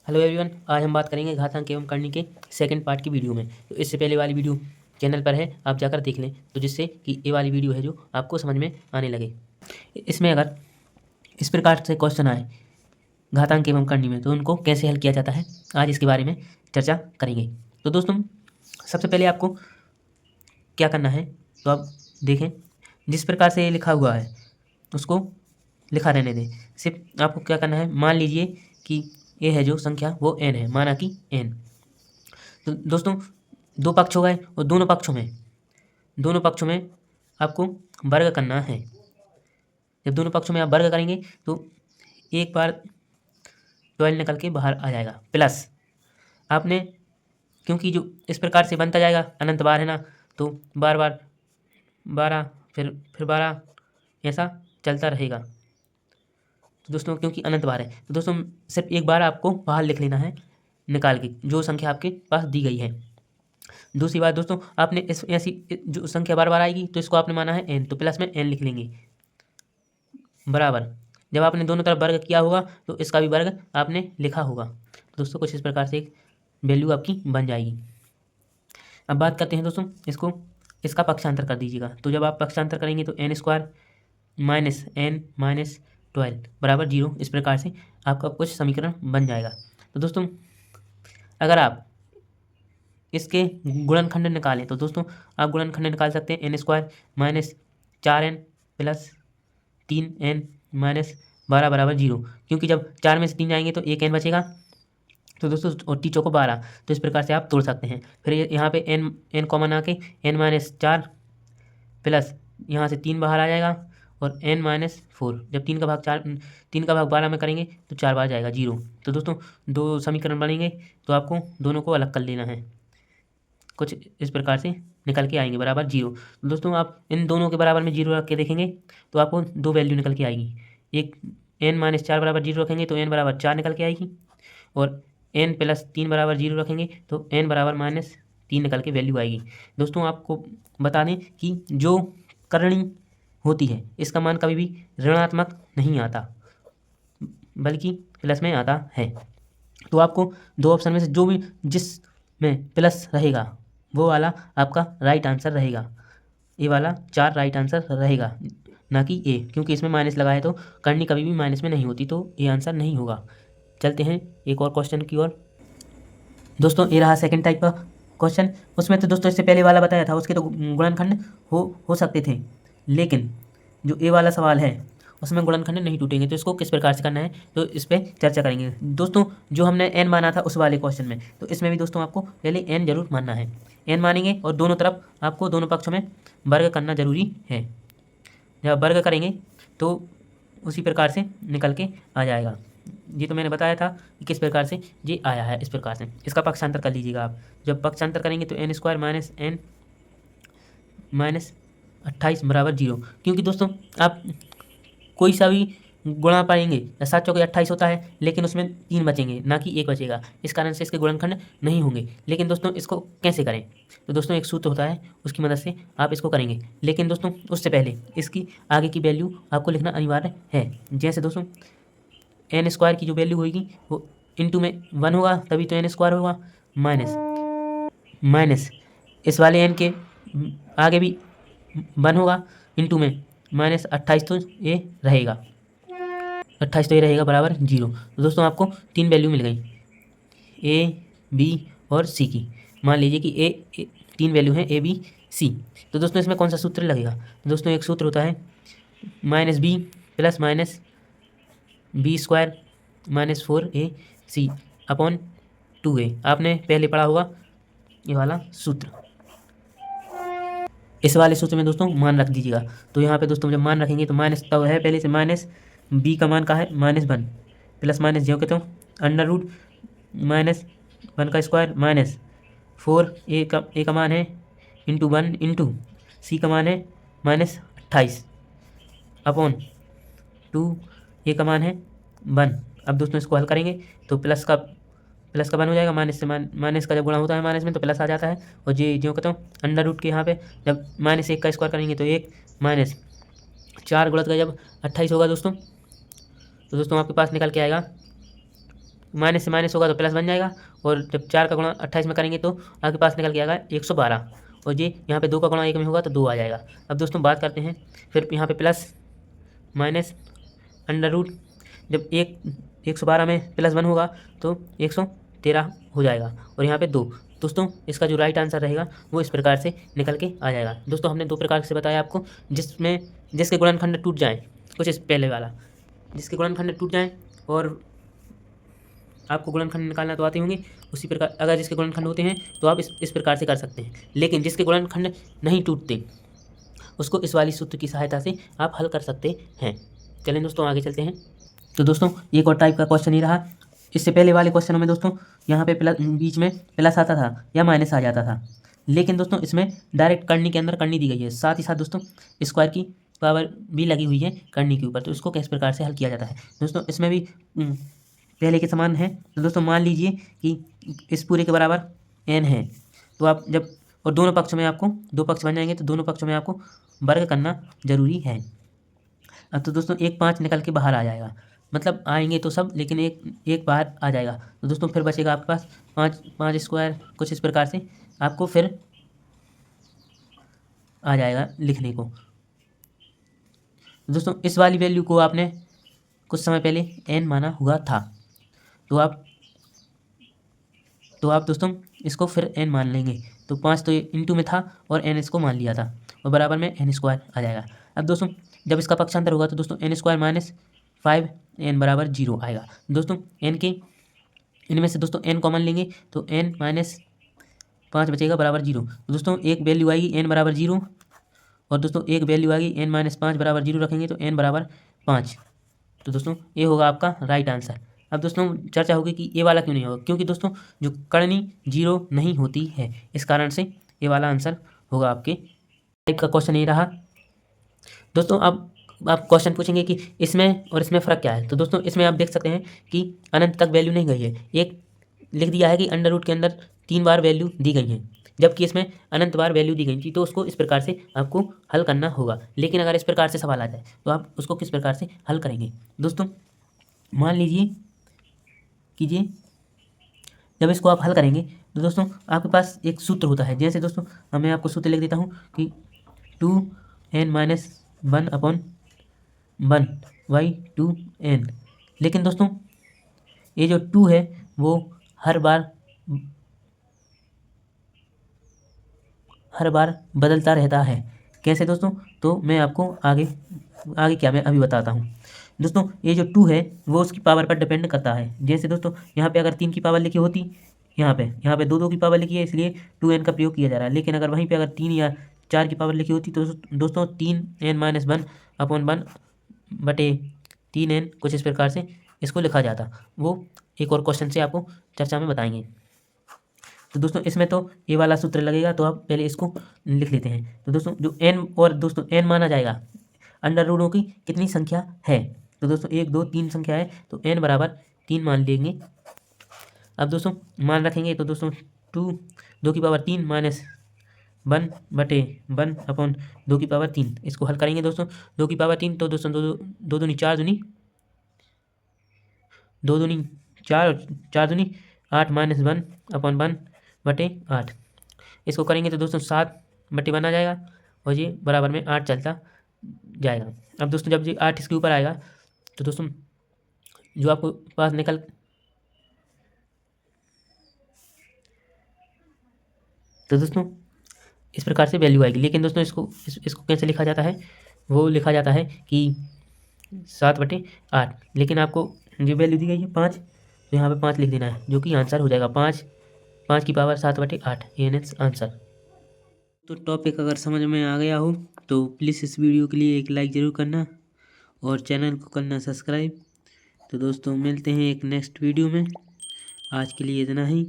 Hello everyone, आज हम बात करेंगे घातांक एवं करनी के सेकंड पार्ट की वीडियो में। तो इससे पहले वाली वीडियो चैनल पर है, आप जाकर देख लें, तो जिससे कि ये वाली वीडियो है जो आपको समझ में आने लगे। इसमें अगर इस प्रकार से क्वेश्चन आए घातांक एवं करनी में, तो उनको कैसे हल किया जाता है, आज इसके बारे में चर्चा करेंगे। तो दोस्तों, सबसे पहले आपको क्या करना है, तो आप देखें, जिस प्रकार से ये लिखा हुआ है उसको लिखा रहने दें। सिर्फ आपको क्या करना है, मान लीजिए कि ये है जो संख्या वो n है, माना कि n। तो दोस्तों, दो पक्ष हो गए और दोनों पक्षों में आपको वर्ग करना है। जब दोनों पक्षों में आप वर्ग करेंगे तो एक बार 12 निकल के बाहर आ जाएगा, प्लस आपने, क्योंकि जो इस प्रकार से बनता जाएगा अनंत बार है ना, तो बार बार 12 फिर 12 ऐसा चलता रहेगा। तो दोस्तों, क्योंकि अनंत बार है, तो दोस्तों सिर्फ एक बार आपको बाहर लिख लेना है निकाल के, जो संख्या आपके पास दी गई है। दूसरी बात दोस्तों, आपने इस ऐसी जो संख्या बार बार आएगी तो इसको आपने माना है n, तो प्लस में n लिख लेंगे, बराबर जब आपने दोनों तरफ वर्ग किया होगा तो इसका भी वर्ग आपने लिखा होगा। दोस्तों, कुछ इस प्रकार से एक वैल्यू आपकी बन जाएगी। अब बात करते हैं दोस्तों, इसका पक्षांतर कर दीजिएगा। तो जब आप पक्षांतर करेंगे तो n² माइनस n माइनस 12 बराबर 0, इस प्रकार से आपका कुछ समीकरण बन जाएगा। तो दोस्तों, अगर आप इसके गुणनखंड निकालें तो दोस्तों आप गुणनखंड निकाल सकते हैं n² minus 4n plus 3n minus 12 बराबर 0, क्योंकि जब 4 में से 3 जाएंगे तो एक n बचेगा। तो दोस्तों, और टी चौको 12, तो इस प्रकार से आप तोड़ सकते हैं। फिर यहाँ पे n कॉमन आके n माइनस 4 प्लस यहाँ से 3 बाहर आ जाएगा और n माइनस 4, जब 3 का भाग 12 में करेंगे तो 4 बार जाएगा 0। तो दोस्तों, दो समीकरण बनेंगे, तो आपको दोनों को अलग कर लेना है, कुछ इस प्रकार से निकल के आएंगे बराबर 0। तो दोस्तों, आप इन दोनों के बराबर में 0 रख के देखेंगे तो आपको दो वैल्यू निकल के आएगी। एक n माइनस 4 बराबर 0 रखेंगे तो n बराबर 4 निकल के आएगी, और n प्लस 3 बराबर 0 रखेंगे तो n बराबर माइनस 3 निकल के वैल्यू आएगी। दोस्तों, आपको बता दें कि जो करणी होती है इसका मान कभी भी ऋणात्मक नहीं आता, बल्कि प्लस में आता है। तो आपको दो ऑप्शन में से जो भी जिसमें प्लस रहेगा वो वाला आपका राइट आंसर रहेगा। ये वाला 4 राइट आंसर रहेगा, ना कि ए, क्योंकि इसमें माइनस लगा है तो करनी कभी भी माइनस में नहीं होती, तो ये आंसर नहीं होगा। चलते हैं एक और क्वेश्चन की ओर। दोस्तों, ये रहा सेकंड टाइप का क्वेश्चन। उसमें तो दोस्तों इससे पहले वाला बताया था, उसके तो गुणनखंड हो सकते थे, लेकिन जो ए वाला सवाल है उसमें गुणनखंड नहीं टूटेंगे। तो इसको किस प्रकार से करना है, तो इस पर चर्चा करेंगे। दोस्तों, जो हमने n माना था उस वाले क्वेश्चन में, तो इसमें भी दोस्तों आपको पहले n जरूर मानना है। n मानेंगे और दोनों तरफ आपको दोनों पक्षों में वर्ग करना जरूरी है। जब वर्ग करेंगे तो उसी प्रकार से निकल के आ जाएगा। ये तो मैंने बताया था कि किस प्रकार से ये आया है। इस प्रकार से इसका पक्षांतर कर लीजिएगा आप। जब पक्षांतर करेंगे तो n² माइनस n माइनस 28 बराबर 0, क्योंकि दोस्तों आप कोई सा भी गुणा पाएंगे, 7 चौके 28 होता है, लेकिन उसमें 3 बचेंगे, ना कि 1 बचेगा। इस कारण से इसके गुणनखंड नहीं होंगे। लेकिन दोस्तों, इसको कैसे करें, तो दोस्तों एक सूत्र होता है, उसकी मदद से आप इसको करेंगे। लेकिन दोस्तों, उससे पहले इसकी आगे की वैल्यू आपको लिखना अनिवार्य है। जैसे दोस्तों, n² की जो वैल्यू होगी वो इंटू में 1 होगा, तभी तो n² होगा, माइनस इस वाले n के आगे भी 1 होगा, इंटू में माइनस 28, तो ये रहेगा 28, तो ये रहेगा बराबर 0। तो दोस्तों, आपको 3 वैल्यू मिल गई, ए, बी और सी की। मान लीजिए कि ए 3 वैल्यू हैं, ए, बी, सी। तो दोस्तों, इसमें कौन सा सूत्र लगेगा, तो दोस्तों एक सूत्र होता है minus B plus minus b² minus 4ac upon 2a। आपने पहले पढ़ा होगा ये वाला सूत्र। इस वाले सूत्र में दोस्तों मान रख दीजिएगा। तो यहाँ पे दोस्तों जब मान रखेंगे तो माइनस तो है पहले से, माइनस बी का मान का है -1 प्लस माइनस जो कहते हो अंडर रूट माइनस 1 का स्क्वायर माइनस 4 ए का मान है इंटू 1 इंटू सी का मान है -28 अपॉन 2 ए का मान है 1। अब दोस्तों इसको हल करेंगे तो प्लस का 1 हो जाएगा, माइनस से माइनस का जब गुणा होता है माइनस में तो प्लस आ जाता है। और जी जो कहता हूँ अंडर रूट के यहाँ पे जब -1 का स्क्वायर करेंगे तो 1 माइनस 4 गुणत का जब 28 होगा दोस्तों, तो दोस्तों आपके पास निकल के आएगा माइनस से माइनस होगा तो प्लस बन जाएगा, और जब 4 का गुणा 28 में करेंगे तो आपके पास निकल के आएगा 112, और ये यहाँ पे 2 का गुणा 1 में होगा तो 2 आ जाएगा। अब दोस्तों बात करते हैं फिर यहाँ पे प्लस माइनस अंडर रूट, जब 112 में प्लस 1 होगा तो 113 हो जाएगा, और यहाँ पे 2। दोस्तों इसका जो राइट आंसर रहेगा वो इस प्रकार से निकल के आ जाएगा। दोस्तों हमने 2 प्रकार से बताया आपको, जिसके गुणनखंड टूट जाएँ, कुछ इस पहले वाला, जिसके गुणनखंड टूट जाएँ और आपको गुणनखंड निकालना तो आते होंगे, उसी प्रकार अगर जिसके गुणनखंड होते हैं तो आप इस प्रकार से कर सकते हैं। लेकिन जिसके गुणनखंड नहीं टूटते उसको इस वाली सूत्र की सहायता से आप हल कर सकते हैं। चलें दोस्तों आगे चलते हैं। तो दोस्तों एक और टाइप का क्वेश्चन ही रहा। इससे पहले वाले क्वेश्चनों में दोस्तों यहाँ पे प्लस, बीच में प्लस आता था या माइनस आ जाता था, लेकिन दोस्तों इसमें डायरेक्ट करनी के अंदर करनी दी गई है, साथ ही साथ दोस्तों स्क्वायर की पावर भी लगी हुई है करनी के ऊपर। तो इसको किस प्रकार से हल किया जाता है दोस्तों, इसमें भी पहले के समान है। तो दोस्तों मान लीजिए कि इस पूरे के बराबर n है, तो आप जब और दोनों पक्ष में आपको 2 पक्ष बन जाएंगे तो दोनों पक्षों में आपको वर्ग करना जरूरी है। अब तो दोस्तों एक 5 निकल के बाहर आ जाएगा, मतलब आएंगे तो सब, लेकिन एक बाहर आ जाएगा। तो दोस्तों फिर बचेगा आपके पास 5 स्क्वायर, कुछ इस प्रकार से आपको फिर आ जाएगा लिखने को। दोस्तों इस वाली वैल्यू को आपने कुछ समय पहले n माना हुआ था, तो आप दोस्तों इसको फिर n मान लेंगे। तो 5 तो इंटू में था और n इसको मान लिया था, और बराबर में n स्क्वायर आ जाएगा। अब दोस्तों जब इसका पक्षांतर होगा तो दोस्तों n स्क्वायर माइनस 5 n बराबर 0 आएगा। दोस्तों n के इनमें से दोस्तों n कॉमन लेंगे तो n माइनस 5 बचेगा बराबर 0। तो दोस्तों एक वैल्यू आएगी n बराबर 0, और दोस्तों एक वैल्यू आएगी n माइनस 5 बराबर 0 रखेंगे तो n बराबर 5। तो दोस्तों ये होगा आपका राइट आंसर। अब दोस्तों चर्चा होगी कि ये वाला क्यों नहीं होगा, क्योंकि दोस्तों जो करनी 0 नहीं होती है, इस कारण से ये वाला आंसर होगा आपके टाइप का क्वेश्चन ये रहा। दोस्तों अब आप क्वेश्चन पूछेंगे कि इसमें और इसमें फ़र्क क्या है। तो दोस्तों इसमें आप देख सकते हैं कि अनंत तक वैल्यू नहीं गई है, एक लिख दिया है कि अंडर रूट के अंदर 3 बार वैल्यू दी गई है, जबकि इसमें अनंत बार वैल्यू दी गई थी। तो उसको इस प्रकार से आपको हल करना होगा। लेकिन अगर इस प्रकार से सवाल आ जाए तो आप उसको किस प्रकार से हल करेंगे। दोस्तों मान लीजिए कीजिए, जब इसको आप हल करेंगे तो दोस्तों आपके पास एक सूत्र होता है। जैसे दोस्तों मैं आपको सूत्र लिख देता हूँ कि 2n माइनस 1 अपॉन 1/2n। लेकिन दोस्तों ये जो 2 है वो हर बार बदलता रहता है। कैसे दोस्तों, तो मैं आपको आगे क्या मैं अभी बताता हूँ। दोस्तों ये जो 2 है वो उसकी पावर पर डिपेंड करता है। जैसे दोस्तों यहाँ पे अगर 3 की पावर लिखी होती, यहाँ पे 2 की पावर लिखी है, इसलिए 2n का प्रयोग किया जा रहा है। लेकिन अगर वहीं पे अगर 3 या 4 की पावर लिखी होती तो दोस्तों 3n माइनस 1 अपॉन 1/3n कुछ इस प्रकार से इसको लिखा जाता। वो एक और क्वेश्चन से आपको चर्चा में बताएंगे। तो दोस्तों इसमें तो ये वाला सूत्र लगेगा, तो आप पहले इसको लिख लेते हैं। तो दोस्तों जो n और दोस्तों n माना जाएगा, अंडर रूटों की कितनी संख्या है। तो दोस्तों 1 2 3 संख्या है, तो n बराबर 3 मान लेंगे। अब दोस्तों मान रखेंगे तो दोस्तों 2 की पावर 3 माइनस 1/1 अपॉन 2 की पावर 3, इसको हल करेंगे दोस्तों। 2 की पावर 3 तो दोस्तों 2 दूनी 4 दूनी 2 दूनी 4 और 4 दूनी 8 माइनस 1 अपॉन 1/8। इसको करेंगे तो दोस्तों 7/1 आ जाएगा, और ये बराबर में 8 चलता जाएगा। अब दोस्तों जब ये 8 इसके ऊपर आएगा तो दोस्तों जो आपको पास निकल तो दोस्तों इस प्रकार से वैल्यू आएगी। लेकिन दोस्तों इसको कैसे लिखा जाता है, वो लिखा जाता है कि 7/8। लेकिन आपको जो वैल्यू दी गई है 5, तो यहाँ पे 5 लिख देना है, जो कि आंसर हो जाएगा 5 की पावर 7/8 आंसर। तो टॉपिक अगर समझ में आ गया हो तो प्लीज़ इस वीडियो के लिए एक लाइक ज़रूर करना और चैनल को करना सब्सक्राइब। तो दोस्तों मिलते हैं एक नेक्स्ट वीडियो में, आज के लिए इतना ही।